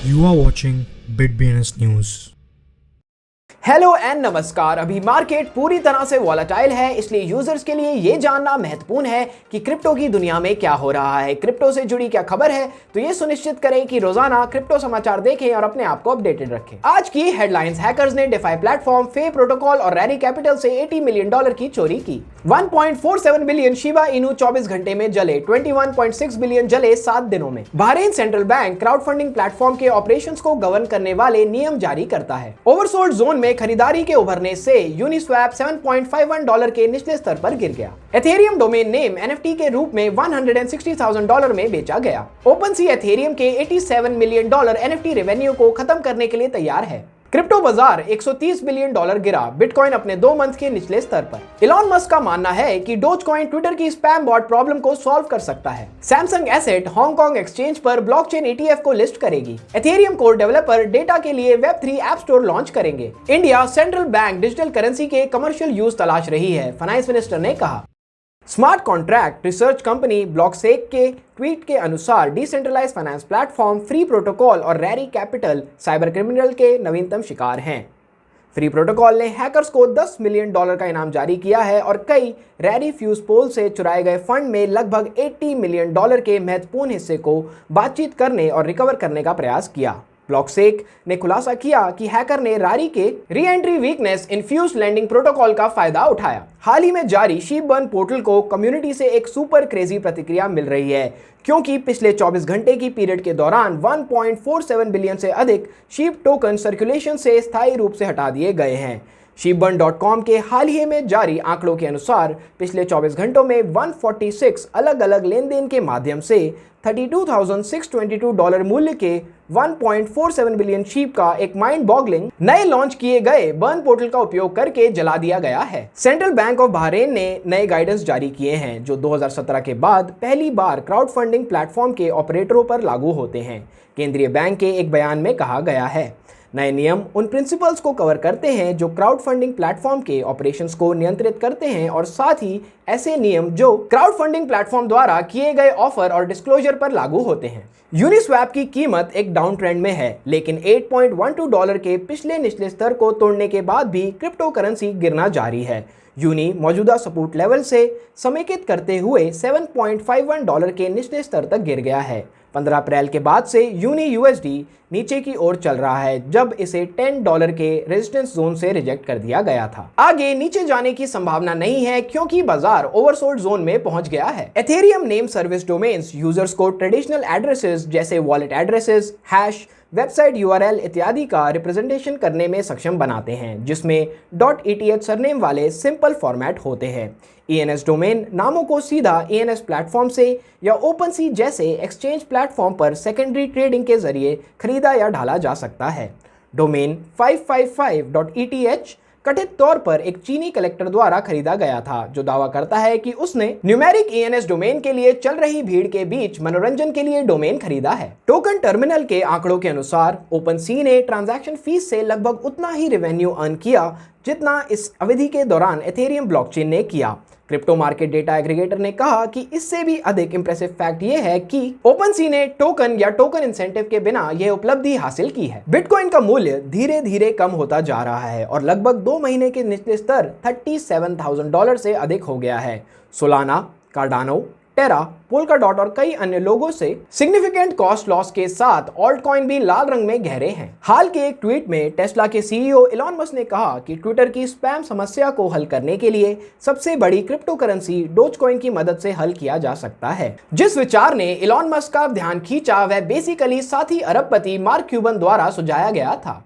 You are watching BitBNS News. Hello and नमस्कार। अभी market पूरी तरह से वॉलेटाइल है, इसलिए यूजर्स के लिए ये जानना महत्वपूर्ण है कि क्रिप्टो की दुनिया में क्या हो रहा है, क्रिप्टो से जुड़ी क्या खबर है। तो ये सुनिश्चित करें कि रोजाना क्रिप्टो समाचार देखें और अपने आप को अपडेटेड रखें। आज की हेडलाइंस, हैकर्स ने डिफाई प्लेटफॉर्म, फे प्रोटोकॉल और रैरी कैपिटल से $80 मिलियन की चोरी की। 1.47 बिलियन शिबा इनू 24 घंटे में जले, 21.6 बिलियन जले 7 दिनों में। Bahrain central bank crowd funding platform के ऑपरेशंस को गवर्न करने वाले नियम जारी करता है। ओवरसोल्ड जोन में खरीदारी के उभरने से यूनिस्वैप $7.51 के निचले स्तर पर गिर गया। एथेरियम डोमेन नेम एनएफटी के रूप में $160,000 में बेचा गया। ओपनसी एथेरियम के $87 मिलियन एनएफटी रेवेन्यू को खत्म करने के लिए तैयार है। क्रिप्टो बाजार $130 बिलियन गिरा, बिटकॉइन अपने 2 मंथ के निचले स्तर पर। इलॉन मस्क का मानना है कि डोजकॉइन ट्विटर की स्पैम बॉट प्रॉब्लम को सॉल्व कर सकता है। सैमसंग एसेट हांगकांग एक्सचेंज पर ब्लॉकचेन ETF को लिस्ट करेगी। एथेरियम कोड डेवलपर डेटा के लिए वेब3 ऐप स्टोर लॉन्च करेंगे। India central bank digital currency के कमर्शियल यूज तलाश रही है, फाइनेंस मिनिस्टर ने कहा। Smart contract research company BlockSec के ट्वीट के अनुसार decentralize finance platform free protocol और रैरी कैपिटल साइबर क्रिमिनल के नवीनतम शिकार हैं। फ्री प्रोटोकॉल ने हैकर्स को $10 मिलियन का इनाम जारी किया है और कई रैरी फ्यूज पोल से चुराए गए फंड में लगभग $80 मिलियन के महत्वपूर्ण हिस्से को बातचीत करने और रिकवर करने का प्रयास किया। ब्लॉकसेक ने खुलासा किया कि हैकर ने रारी के re entry weakness in Fuse lending protocol का फायदा उठाया। हाल ही में जारी शीपबर्न पोर्टल को कम्युनिटी से एक सुपर क्रेजी प्रतिक्रिया मिल रही है, क्योंकि पिछले 24 घंटे की पीरियड के दौरान 1.47 बिलियन से अधिक शीप टोकन सर्कुलेशन से स्थायी रूप से हटा दिए गए हैं। Sheepburn.com के हाल ही में जारी आंकड़ों के अनुसार पिछले 24 घंटों में 146 अलग अलग लेन देन के माध्यम से $32,622 मूल्य के 1.47 बिलियन शीप का एक माइंड बॉगलिंग नए लॉन्च किए गए बर्न पोर्टल का उपयोग करके जला दिया गया है। सेंट्रल बैंक ऑफ बहरीन ने नए गाइडेंस जारी किए हैं जो 2017 के बाद पहली बार क्राउड फंडिंग प्लेटफॉर्म के ऑपरेटरों पर लागू होते हैं। केंद्रीय बैंक के एक बयान में कहा गया है, नए नियम उन प्रिंसिपल्स को कवर करते हैं जो क्राउड फंडिंग प्लेटफॉर्म के ऑपरेशंस को नियंत्रित करते हैं और साथ ही ऐसे नियम जो क्राउड फंडिंग प्लेटफॉर्म द्वारा किए गए ऑफर और डिस्क्लोजर पर लागू होते हैं। यूनिस्वैप की कीमत एक डाउन ट्रेंड में है, लेकिन $8.12 के पिछले निचले स्तर को तोड़ने के बाद भी क्रिप्टो करेंसी गिरना जारी है। यूनी मौजूदा सपोर्ट लेवल से समेकित करते हुए $7.51 के निचले स्तर तक गिर गया है। 15 अप्रैल के बाद से यूनी USD नीचे की ओर चल रहा है, जब इसे $10 के रेजिस्टेंस जोन से रिजेक्ट कर दिया गया था। आगे नीचे जाने की संभावना नहीं है क्योंकि बाजार ओवरसोल्ड जोन में पहुंच गया है। Ethereum name service domains users को ट्रेडिशनल एड्रेसेस जैसे wallet addresses, hash, website URL इत्यादि का रिप्रेजेंटेशन करने में सक्षम बनाते हैं, जिसमें .eth सरनेम वाले सिंपल फॉर्मेट होते हैं। ENS डोमेन नामों को सीधा ENS प्लेटफॉर्म से या ओपनसी जैसे एक्सचेंज प्लेटफॉर्म पर सेकेंडरी ट्रेडिंग के जरिए खरीदा या ढाला जा सकता है। डोमेन 555.eth कथित तौर पर एक चीनी कलेक्टर द्वारा खरीदा गया था, जो दावा करता है कि उसने न्यूमेरिक ENS डोमेन के लिए चल रही भीड़ के बीच मनोरंजन के लिए डोमेन खरीदा है। टोकन टर्मिनल के आंकड़ों के अनुसार ओपनसी ने ट्रांजैक्शन फीस से लगभग उतना ही रेवेन्यू अर्न किया जितना इस अवधि के दौरान एथेरियम ब्लॉकचेन ने किया। क्रिप्टो मार्केट डेटा एग्रीगेटर ने कहा कि इससे भी अधिक इंप्रेसिव फैक्ट यह है कि ओपनसी ने टोकन या टोकन इंसेंटिव के बिना यह उपलब्धि हासिल की है। बिटकॉइन का मूल्य धीरे धीरे कम होता जा रहा है और लगभग 2 महीने के निचले स्तर $37,000 से अधिक हो गया है। सोलाना, कार्डानो, टेरा, पोल्काडॉट और कई अन्य लोगों से सिग्निफिकेंट कॉस्ट लॉस के साथ ऑल्ट कॉइन भी लाल रंग में गहरे हैं। हाल के एक ट्वीट में टेस्ला के CEO इलॉन मस्क ने कहा कि ट्विटर की स्पैम समस्या को हल करने के लिए सबसे बड़ी क्रिप्टो करेंसी डोजकॉइन की मदद से हल किया जा सकता है। जिस विचार ने इलॉन मस्क का ध्यान खींचा वह बेसिकली साथी अरबपति मार्क क्यूबन द्वारा सुझाया गया था।